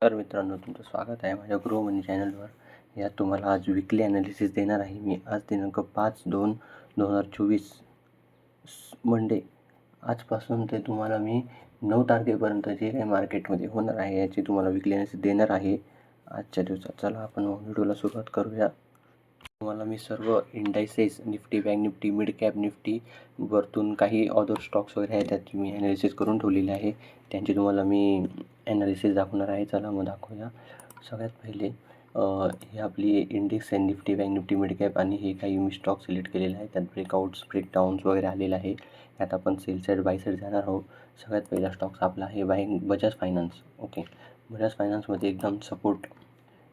तर मित्रांनो, तुमचं स्वागत आहे माझ्या ग्रो मनी चॅनलवर. यात तुम्हाला आज विकली ॲनालिसिस देणार आहे मी. आज दिनांक 5/2/2024 मंडे. आजपासून ते तुम्हाला मी 9 तारखेपर्यंत जे काही मार्केटमध्ये होणार आहे याची तुम्हाला विकली ॲनालिसिस देणार आहे आजच्या दिवसात. चला आपण व्हिडिओला सुरुवात करूया. तुम्हाला मी सर्व indices, Nifty, bank Nifty, mid cap Nifty वरतून काही अदर स्टॉक्स वगैरे आहेत त्याची मी ॲनालिसिस करून ठेवलेली आहे. त्यांची तुम्हाला मी ॲनालिसिस दाखवणार आहे. चला मग दाखवूया. सगळ्यात पहिले ही आपली इंडेक्स आहे, Nifty, bank Nifty, mid cap आणि हे काही मी स्टॉक सिलेक्ट केलेले आहे. त्यात ब्रेकआउट्स, ब्रेकडाऊन्स वगैरे आलेलं आहे. यात आपण सेल साईड, बाय साईड जाणार आहोत. सगळ्यात पहिला स्टॉक्स आपला आहे बजाज फायनान्स. ओके, बजाज फायनान्समध्ये एकदम सपोर्ट,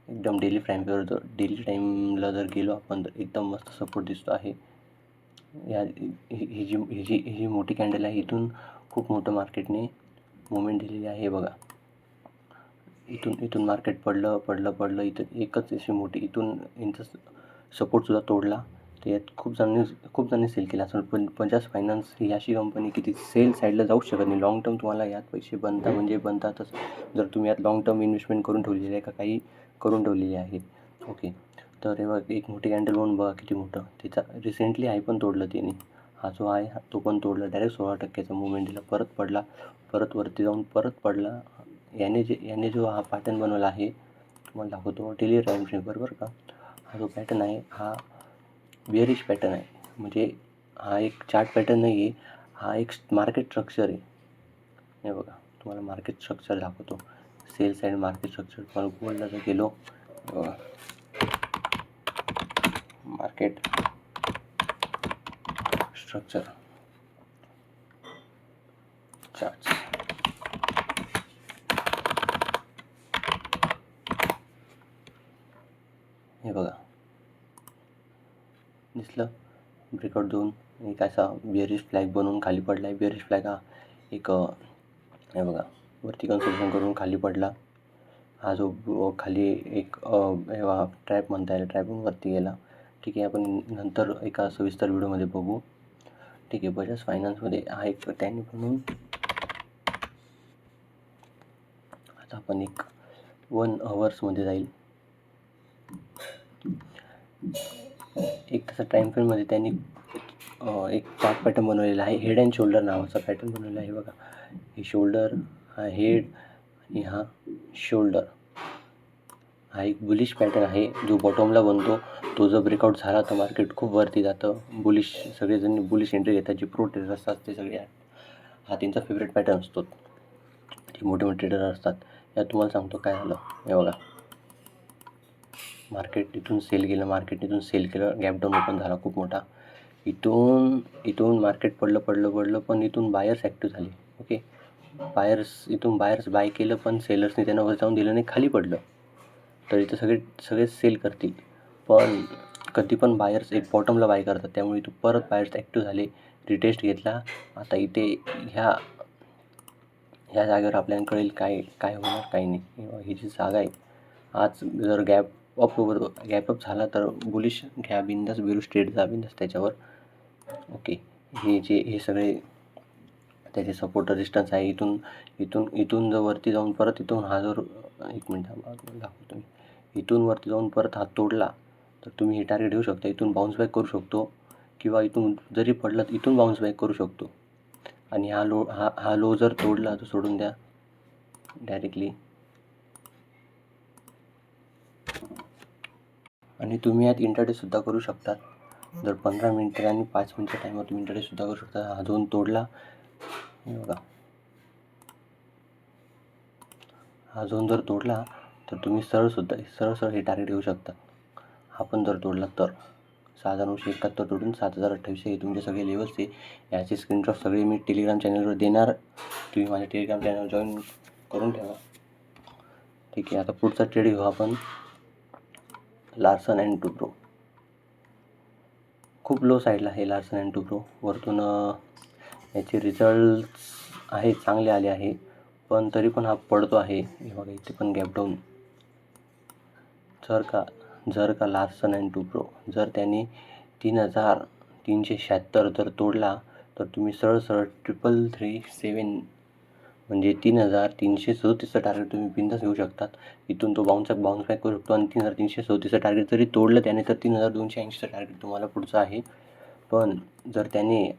एकदम डेली टाईमला जर गेलो आपण तर एकदम मस्त सपोर्ट दिसतो आहे. ही जी मोठी कॅन्डल आहे, इथून खूप मोठं मार्केटने मुवमेंट दिलेली आहे. बघा, इथून मार्केट पडलं इथं एकच अशी मोठी, इथून यांचा सपोर्टसुद्धा तोडला. तर यात खूप जणांनी सेल केला असेल. पण बजाज फायनान्स ही अशी कंपनी की ती सेल साईडला जाऊ शकत नाही. लॉंग टर्म तुम्हाला यात पैसे बनतातच, जर तुम्ही यात लॉंग टर्म इन्व्हेस्टमेंट करून ठेवलेली आहे का काही करून ठेवलेली आहे. ओके, तर हे बघा, एक मोठी कॅन्डल म्हणून बघा किती मोठं. तिचा रिसेंटली हाय पण तोडलं त्याने. हा जो आहे तो पण तोडला. डायरेक्ट 16% मुवमेंट दिला. परत पडला, परत वरती जाऊन परत पडला. याने जो हा पॅटर्न बनवला आहे तुम्हाला दाखवतो डेली टाईम फ्रेमवर बरं का. हा जो पॅटर्न आहे हा बेअरिश पॅटर्न आहे. म्हणजे हा एक चार्ट पॅटर्न नाही आहे, हा एक मार्केट स्ट्रक्चर आहे. हे बघा, तुम्हाला मार्केट स्ट्रक्चर दाखवतो. सेल साईड मार्केट स्ट्रक्चर तुम्हाला गोल्डला जर गेलो, मार्केट स्ट्रक्चर चार्ट्स. हे बघा, दिसलं ब्रेकआउट देऊन एक असा बेअरिश फ्लॅग बनवून खाली पडला आहे. बेअरिश फ्लॅग हा एक हे बघा वरती कन्सल्टेशन करून खाली पडला. हा जो खाली एक ट्रॅप म्हणता येईल, ट्रॅपहून वरती गेला. ठीक आहे, आपण नंतर एका सविस्तर व्हिडिओमध्ये बघू. ठीक आहे, बजाज फायनान्समध्ये हा एक त्यांनी म्हणून आता आपण एक 1 अवर्समध्ये जाईल. एक तसा टाईम फ्रेममध्ये त्यांनी एक चार्ट पॅटर्न बनवलेला आहे. हेड अँड शोल्डर नावाचा पॅटर्न बनवलेला आहे. बघा, हे शोल्डर, हा हेड आणि हा शोल्डर. हा एक बुलिश पॅटर्न आहे जो बॉटमला बनतो. तो जर ब्रेकआउट झाला तर मार्केट खूप वरती जातं. सगळेजण बुलिश एंट्री घेतात. जे प्रो ट्रेडर असतात ते सगळे, हा त्यांचा फेवरेट पॅटर्न असतो. ते मोठे ट्रेडर असतात. यात तुम्हाला सांगतो काय झालं. हे बघा, मार्केट इथून सेल केलं, गॅप डाऊन ओपन झाला खूप मोठा. इथून मार्केट पडलं पण इथून बायर्स ॲक्टिव्ह झाले. ओके, बायर्स बाय केलं, पण सेलर्सने त्यांना वर जाऊन दिलं नाही, खाली पडलं. तर इथं सगळे सेल करतील, पण कधी पण बायर्स एक बॉटमला बाय करतात. त्यामुळे इथं परत बायर्स ॲक्टिव्ह झाले, रिटेस्ट घेतला. आता इथे ह्या जागेवर आपल्याला कळेल काय होणार काय नाही. ही जी जागा आहे, आज जर गॅप अप झाला तर बुलिश घ्या बिंदास, बेअरिश ट्रेड जा बिंदास त्याच्यावर. ओके, हे सगळे त्याचे सपोर्ट रेजिस्टन्स आहे. इथून जर वरती जाऊन परत इथून हा जर एक मिनिट दाखवतो मी, इथून वरती जाऊन परत हात तोडला तर तुम्ही हे टार्गेट घेऊ शकता. इथून बाउन्स बॅक करू शकतो, किंवा इथून जरी पडला तर इथून बाउन्स बॅक करू शकतो. आणि हा लो जर तोडला तर सोडून द्या डायरेक्टली. आणि तुम्ही यात इंटरडेसुद्धा करू शकतात. जर 15 मिनिटं आणि 5 मिनिटच्या टाईमवर तुम्ही इंटरडेसुद्धा करू शकता. हा झोन तोडला, हे बघा, हा झोन जर तोडला तर तुम्ही सरळ हे टार्गेट घेऊ शकता. हा पण जर तोडला तर 6,971 तोडून 7,028 हे तुमचे सगळे लेवल्स आहे. याचे स्क्रीनशॉट सगळे मी टेलिग्राम चॅनलवर देणार. तुम्ही माझ्या टेलिग्राम चॅनल जॉईन करून ठेवा. ठीक आहे, आता पुढचा ट्रेड घेऊ आपण. Larsen and Toubro. खूप लो साईडला आहे लार्सन अँड टुब्रो. वरतून याचे रिझल्ट्स आहे चांगले आले आहे, पण तरी पण हा पडतो आहे. हे बघा, इथे पण गॅप डाऊन. जर का लार्सन अँड टुब्रो जर त्यांनी 3,376 जर तोडला तर तुम्ही सरळ 3,337 म्हणजे 3,337चं टार्गेट तुम्ही बिनधास्त घेऊ शकतात. इथून तो बाउन्स बॅक करू शकतो आणि 3,337चं टार्गेट जरी तोडलं त्याने तर 3,280चं टार्गेट तुम्हाला पुढचं आहे. पण जर त्याने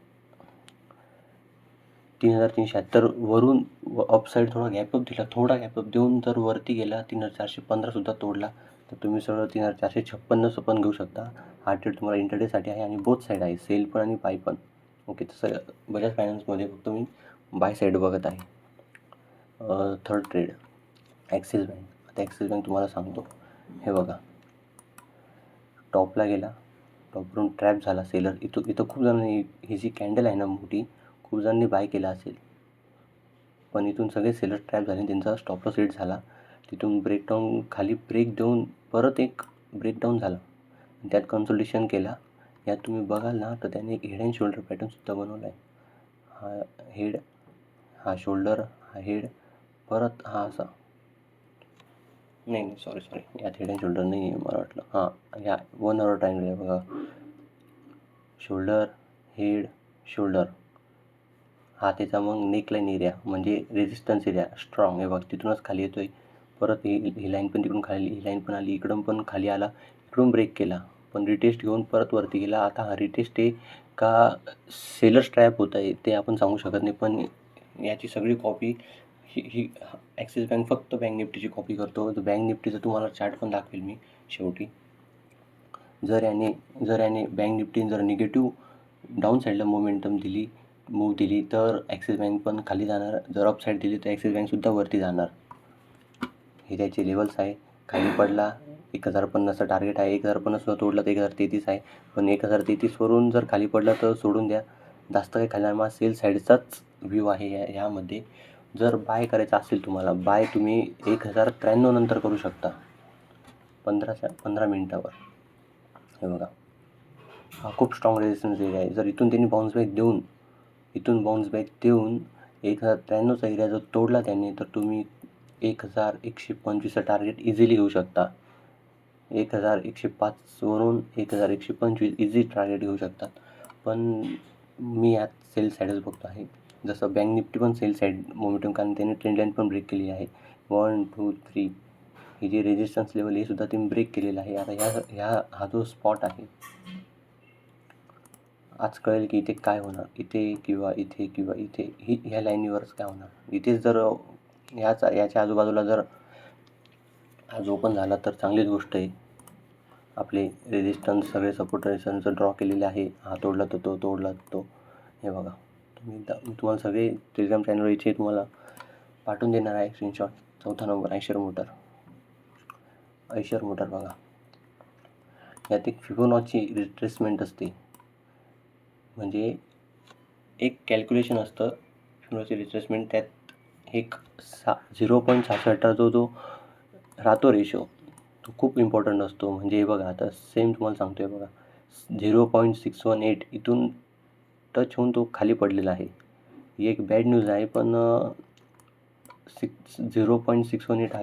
3,376 वरून अपसाईड थोडा गॅपअप दिला, थोडा गॅपअप देऊन जर वरती गेला 3,415सुद्धा तोडला तर तुम्ही सरळ 3,456चं पण घेऊ शकता. हा ट्रेड तुम्हाला इंटरडेसाठी आहे आणि बोथ साईड आहे, सेल पण आणि बाय पण. ओके, तसं बजाज फायनान्समध्ये फक्त मी बाय साईड बघत आहे. Third trade axis bank. आता ॲक्सिस बँक तुम्हाला सांगतो. हे बघा, टॉपला गेला, टॉपवरून ट्रॅप झाला सेलर. इथं खूप जणांनी ही जी कॅन्डल आहे ना मोठी, खूप जणांनी बाय केला असेल, पण इथून सगळे सेलर ट्रॅप झाले, त्यांचा स्टॉप लॉस हिट झाला. तिथून ब्रेकडाऊन खाली ब्रेक देऊन परत एक ब्रेकडाऊन झाला, त्यात कन्सोलिडेशन केला. यात तुम्ही बघाल ना तर त्याने एक हेड अँड शोल्डर पॅटर्नसुद्धा बनवला आहे. हा हेड, हा शोल्डर, हा हेड, परत हा असा. नाही सॉरी, यात हेड अँड शोल्डर नाही आहे, मला वाटलं. हां, ह्या 1 आवर ट्रायंगल आहे बघा, शोल्डर, हेड, शोल्डर. हा त्याचा मग नेकलाईन एरिया म्हणजे रेजिस्टन्स एरिया स्ट्रॉंग. हे बघ, तिथूनच खाली येतो आहे. परत ही लाईन पण तिकडून खाली, ही लाईन पण आली, इकडून पण खाली आला, इकडून ब्रेक केला, पण रिटेस्ट घेऊन परत वरती गेला. आता हा रिटेस्ट आहे का सेलर स्ट्रॅप होत आहे ते आपण सांगू शकत नाही, पण याची सगळी कॉपी ही ॲक्सिस बँक फक्त बँक निफ्टीची कॉपी करतो. तर बँक निफ्टीचं तुम्हाला चार्ट पण दाखवेल मी शेवटी. जर याने बँक निफ्टीने जर निगेटिव्ह डाऊन साईडला मूव दिली तर ॲक्सिस बँक पण खाली जाणार. जर अप साईड दिली तर ॲक्सिस बँकसुद्धा वरती जाणार. हे त्याचे लेवल्स आहे. खाली पडला 1,050चं टार्गेट आहे, 1,050 तोडला तर 1,033 आहे. पण 1,033वरून जर खाली पडला तर सोडून द्या, जास्त काही खाली नाही. सेल साईडचाच व्ह्यू आहे ह्यामध्ये. जर बाय करायचं असेल तुम्हाला, बाय तुम्ही 1,093 नंतर करू शकता, 15 मिनिटावर. हे बघा, हा खूप स्ट्रॉंग रेजिस्टन्स एरिया आहे. जर इथून त्यांनी बाउन्स बॅक देऊन 1,093चा एरिया जर तोडला त्याने तर तुम्ही 1,125चं टार्गेट इझिली घेऊ शकता. 1,105 वरून 1,125 इझी टार्गेट घेऊ शकतात. पण मी यात सेल साईडच बघतो आहे. जसं बँक निफ्टी पण सेल साईड मोमेंटम, कारण त्याने ट्रेंड लाईन पण ब्रेक केली आहे. 1, 2, 3 ही जी रेजिस्टन्स लेवल हे सुद्धा त्यांनी ब्रेक केलेलं आहे. आता हा जो स्पॉट आहे, आज कळेल की इथे काय होणार, इथे किंवा इथे किंवा इथे, ह्या लाईनीवरच काय होणार. इथेच जर याच्या आजूबाजूला जर आज ओपन झाला तर चांगलीच गोष्ट आहे. आपले रेजिस्टन्स सगळे सपोर्ट रेजिस्टन्स ड्रॉ केलेले आहे. हा तोडला तर तो, तोडला तर तो. हे बघा, मी तुम्हाला सगळे टेलिग्राम चॅनलवर इथे तुम्हाला पाठवून देणार आहे स्क्रीनशॉट. 4था नंबर आयशर मोटर बघा, यात एक फिबोनाची रिट्रेसमेंट असते. म्हणजे एक कॅल्क्युलेशन असतं फिबोनाची रिट्रेसमेंट. त्यात एक 0.66 जो राहतो रेशो, तो खूप इम्पॉर्टंट असतो. म्हणजे हे बघा, आता सेम तुम्हाला सांगतो आहे बघा, 0.618 इथून टच होऊन तो खाली पडलेला आहे. ही एक बॅड न्यूज आहे, पण 0.618 हा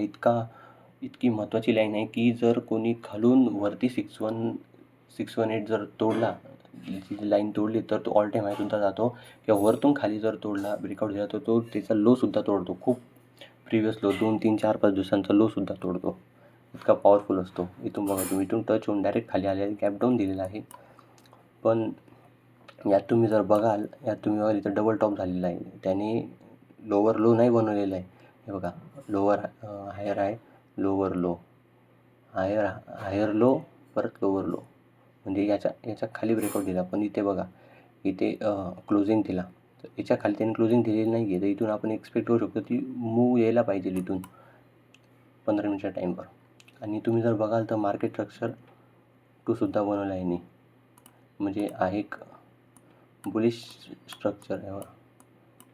इतकी महत्त्वाची लाईन आहे की जर कोणी खालून वरती 618 जर तोडला, लाईन तोडली तर तो ऑल टाईम हायसुद्धा जातो, किंवा वरतून खाली जर तोडला, ब्रेकआउट झाला तर तो त्याचा लोसुद्धा तोडतो. खूप प्रिव्हियस लो 2, 3, 4, 5 दिवसांचा लोसुद्धा तोडतो. इतका पॉवरफुल असतो. इथून बघा तुम्ही, इथून टच होऊन डायरेक्ट खाली आले, गॅप डाऊन दिलेला आहे. पण यात तुम्ही जर बघाल, इथं डबल टॉप झालेला आहे. त्याने लोअर लो नाही बनवलेलं आहे. हे बघा, लोअर हायर आहे, लोअर लो, हायर लो, परत लोअर लो. म्हणजे याच्या खाली ब्रेकआउट दिला. पण इथे बघा, इथे क्लोजिंग दिला. तर याच्या खाली त्याने क्लोजिंग दिलेली नाही आहे. तर इथून आपण एक्सपेक्ट करू शकतो ती मूव यायला पाहिजे इथून 15 मिनिटच्या टाईमवर. आणि तुम्ही जर बघाल तर मार्केट स्ट्रक्चर 2 सुद्धा बनवला आहे नाही. म्हणजे आहे एक बुलिश स्ट्रक्चर आहे.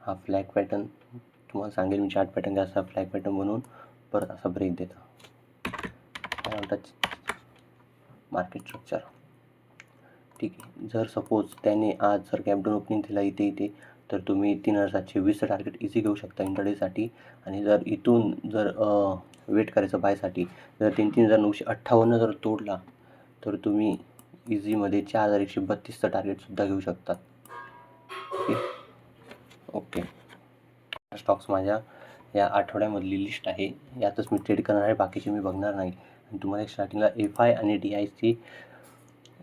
हा फ्लॅग पॅटर्न तुम्हाला सांगेल मी, चार्ट पॅटर्न असा फ्लॅग पॅटर्न बनवून परत असा ब्रेक देता. काय म्हणतात मार्केट स्ट्रक्चर. ठीक आहे, जर सपोज त्याने आज जर गॅप डाऊन ओपनिंग दिला इथे तर तुम्ही 3,720चं टार्गेट इझी घेऊ शकता इंटरडेसाठी. आणि जर इथून जर वेट करायचं बायसाठी, जर 3,958 जर तोडला तर तुम्ही इझीमध्ये 4,132चं टार्गेटसुद्धा घेऊ शकता. ओके. स्टॉक्स माझ्या या आठवड्यामधली लिस्ट आहे. यातच मी ट्रेड करणार आहे, बाकीचे मी बघणार नाही. आणि तुम्हाला स्टार्टिंगला FI आणि DIची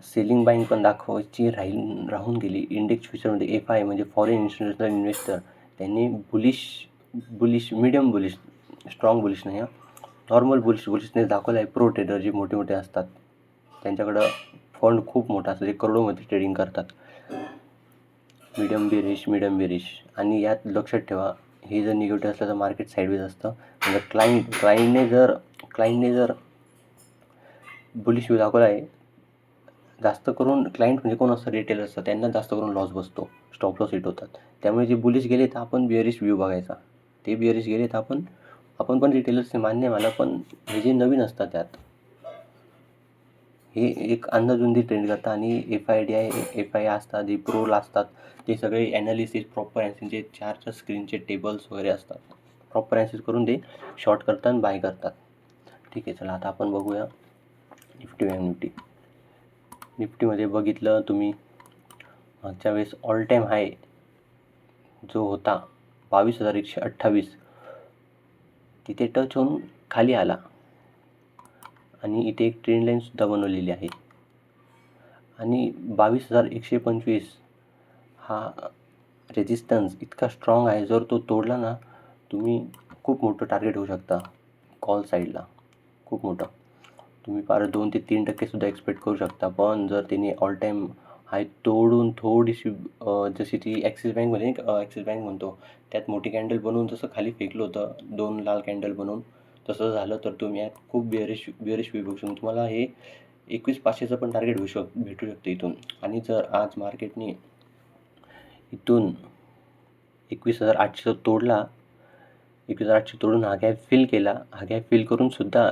सेलिंग बाईंग पण दाखवायची राहून गेली. इंडेक्स फ्युचरमध्ये FI म्हणजे फॉरेन इन्स्टिट्यूशनल इन्व्हेस्टर, त्यांनी bullish medium bullish, strong bullish नाही, नॉर्मल बुलिशनेस दाखवला आहे. प्रो ट्रेडर जे मोठे असतात त्यांच्याकडं फंड खूप मोठा असतो, ते करोडोमध्ये ट्रेडिंग करतात. मीडियम बेरिश आणि यात लक्षात ठेवा, हे जर निगेटिव्ह असलं तर मार्केट साईडवेज असतं. म्हणजे क्लायंटने जर बुलिश व्ह्यू दाखवला आहे, जास्त करून क्लायंट म्हणजे कोण असतं, रिटेलर असतं, त्यांना जास्त करून लॉस बसतो, स्टॉप लॉस हिट होतात. त्यामुळे जे बुलिश गेले तर आपण बिअरिश व्ह्यू बघायचा. ते बिअरिश गेले तर आपण पण रिटेलर्सचे मान्य आहे मला, पण हे जे नवीन असतात त्यात हे एक अंदाजुंदी ट्रेंड करतात. आणि FI असतात, जे प्रोला असतात, ते सगळे ॲनालिसिस प्रॉपर ॲनालिसिस, जे चारच्या स्क्रीनचे टेबल्स वगैरे असतात, प्रॉपर ॲनालिसिस करून ते शॉर्ट करतात आणि बाय करतात. ठीक आहे, चला आता आपण बघूया निफ्टी. निफ्टीमध्ये बघितलं तुम्ही, मागच्या वेळेस ऑल टाईम हाय जो होता 22,128, तिथे टच होऊन खाली आला आणि इथे एक ट्रेंड लाईनसुद्धा बनवलेली आहे. आणि 22,125 हा रेजिस्टन्स इतका स्ट्रॉंग आहे, जर तो तोडला ना, तुम्ही खूप मोठं टार्गेट होऊ शकता कॉल साईडला, खूप मोठं. तुम्ही फार 2 ते 3% एक्सपेक्ट करू शकता. पण जर त्यांनी ऑल टाईम हाय तोडून थोडीशी जशी ती ॲक्सिस बँक म्हणतो, त्यात मोठी कॅन्डल बनवून जसं खाली फेकलं होतं, 2 लाल कॅन्डल बनवून, तसं झालं तर तुम्ही यात खूप बिअरिश व्ह्यू बघू शकता. तुम्हाला हे 21,500चं पण टार्गेट भेटू शकतं इथून. आणि जर आज मार्केटने इथून 21,800 तोडला, 21,800 तोडून हा गॅप फिल केला, हा गॅप फिल करून सुद्धा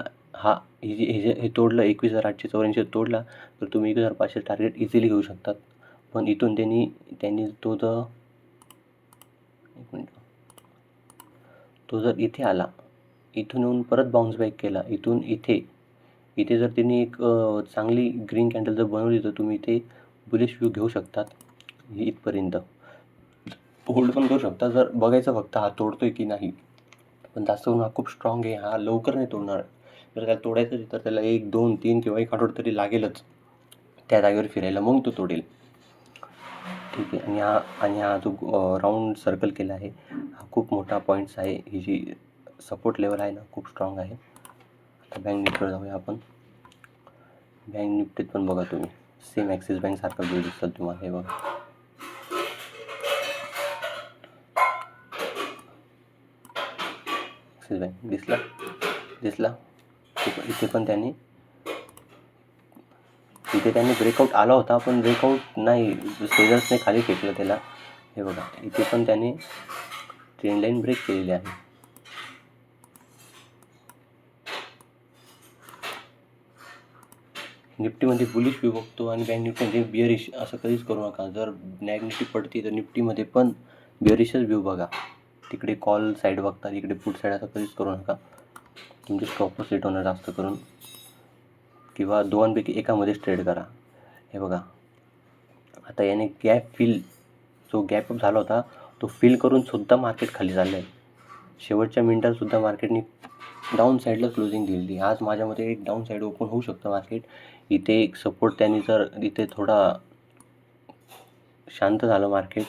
हे तोडलं, 21,884 तोडला, तर तुम्ही 21,500 टार्गेट इझिली घेऊ शकतात. पण इथून त्यांनी तो जर इथे आला, इथून येऊन परत बाउन्स बॅक केला, इथून इथे जर त्यांनी एक चांगली ग्रीन कॅन्डल जर बनवली, तर तुम्ही इथे बुलिश व्ह्यू घेऊ शकतात. इथपर्यंत होल्ड पण करू शकता, जर बघायचं फक्त हा तोडतोय की नाही. पण जास्त करून हा खूप स्ट्रॉंग आहे, हा लवकर नाही तोडणार. जर त्याला तोडायचं तर त्याला 1, 2, 3 किंवा 1 आठवडा तरी लागेलच त्या जागेवर फिरायला, मग तो तोडेल. ठीक आहे. आणि हा जो राऊंड सर्कल केला आहे, हा खूप मोठा पॉईंट्स आहे. ही जी सपोर्ट लेवल आहे ना, खूप स्ट्रॉंग आहे. आता बँक निफ्टीवर जाऊया आपण. बँक निफ्टीत पण बघा तुम्ही, सेम ॲक्सिस बँक सारखा व्ह्यू दिसतात तुम्हाला. हे बघा, ॲक्सिस बँक दिसला. इथे पण इथे त्यांनी ब्रेकआउट आला होता, पण ब्रेकआउट नाही, सेलर्सने खाली फेकलं त्याला. हे बघा, इथे पण त्याने ट्रेंड लाईन ब्रेक केलेली आहे. निफ्टीमध्ये बुलिश व्ह्यू बघतो आणि बँक निफ्टीमध्ये बिअरिश, असं कधीच करू नका. जर बँक निफ्टी पडते तर निफ्टीमध्ये पण बिअरिशच व्ह्यू बघा. तिकडे कॉल साईड बघता, इकडे पुट साईड, असं कधीच करू नका. तुमचे स्टॉप लॉस हिट होणार जास्त करून, किंवा दोघांपैकी एकामध्येच ट्रेड करा. हे बघा, आता याने जो गॅपअप झाला होता, तो फिल करून सुद्धा मार्केट खाली झालं आहे. शेवटच्या मिनिटातसुद्धा मार्केटने डाऊन साईडला क्लोजिंग दिलेली. आज माझ्या मते एक डाऊन साईड ओपन होऊ शकतं मार्केट. इथे एक सपोर्ट त्यांनी जर इथे थोडा शांत झालं मार्केट,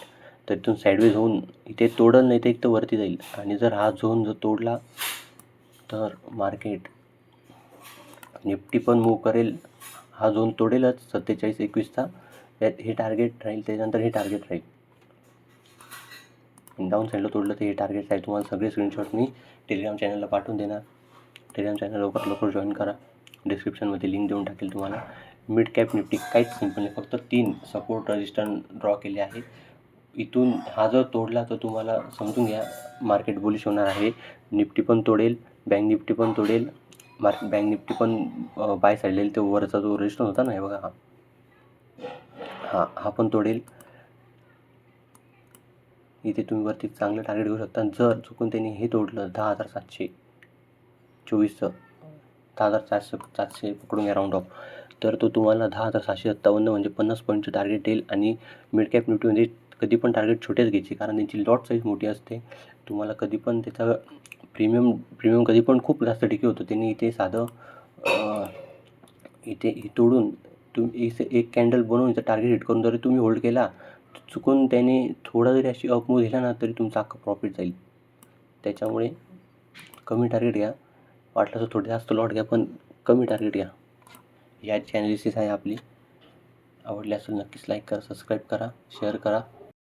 तर इथून साईडवेज होऊन इथे तोडल, नाही तर एक तर वरती जाईल. आणि जर हा झोन जर तोडला तर मार्केट निफ्टी पण मूव्ह करेल. हा झोन तोडेलच 47-21चा, हे टार्गेट राहील, त्याच्यानंतर हे टार्गेट राहील. डाऊन साईडला तोडलं तर हे टार्गेट राहील. तुम्हाला सगळे स्क्रीनशॉट मी टेलिग्राम चॅनलला पाठवून देणार. टेलिग्राम चॅनल लवकर जॉईन करा. डिस्क्रिप्शनमध्ये लिंक देऊन टाकेल तुम्हाला. मिड कॅप निफ्टी काहीच सिम्पल नाही, फक्त 3 सपोर्ट रेजिस्टन्स ड्रॉ केले आहे. इथून हा जर तोडला तर तुम्हाला समजून घ्या मार्केट बुलिश होणार आहे. निफ्टी पण तोडेल, बँक निफ्टी पण तोडेल. बँक निफ्टी पण बाय साईडला येईल. तो वरचा जो रेजिस्टन्स होता ना, हे बघा, हा पण तोडेल. इथे तुम्ही वरती चांगलं टार्गेट घेऊ शकता. जर चुकून त्यांनी हे तोडलं 10,724चं, 10,400 पकडून घ्या राऊंड ऑफ, तर तो तुम्हाला 10,757 म्हणजे 50 पॉईंटचं टार्गेट देईल. आणि मिड कॅप निफ्टीमध्ये कधी पण टार्गेट छोटेच घ्यायचे, कारण त्यांची लॉट साईज मोठी असते. तुम्हाला कधी पण त्याचा प्रीमियम कधी पण खूप जास्त टिके होतं. त्यांनी इथे साधं इथे तोडून तुम्ही एक कॅन्डल बनवून इथं टार्गेट हिट करून जरी तुम्ही होल्ड केला, चुकून त्याने थोडा जरी अशी अप मूव्ह दिला ना, तरी तुमचा अख्खा प्रॉफिट जाईल. त्याच्यामुळे कमी टार्गेट घ्या. वाटलं तर थोडे जास्त लॉट घ्या, पण कमी टार्गेट घ्या. याची ॲनालिसिस आहे आपली. आवडली असेल नक्कीच लाईक करा, सबस्क्राईब करा, शेअर करा.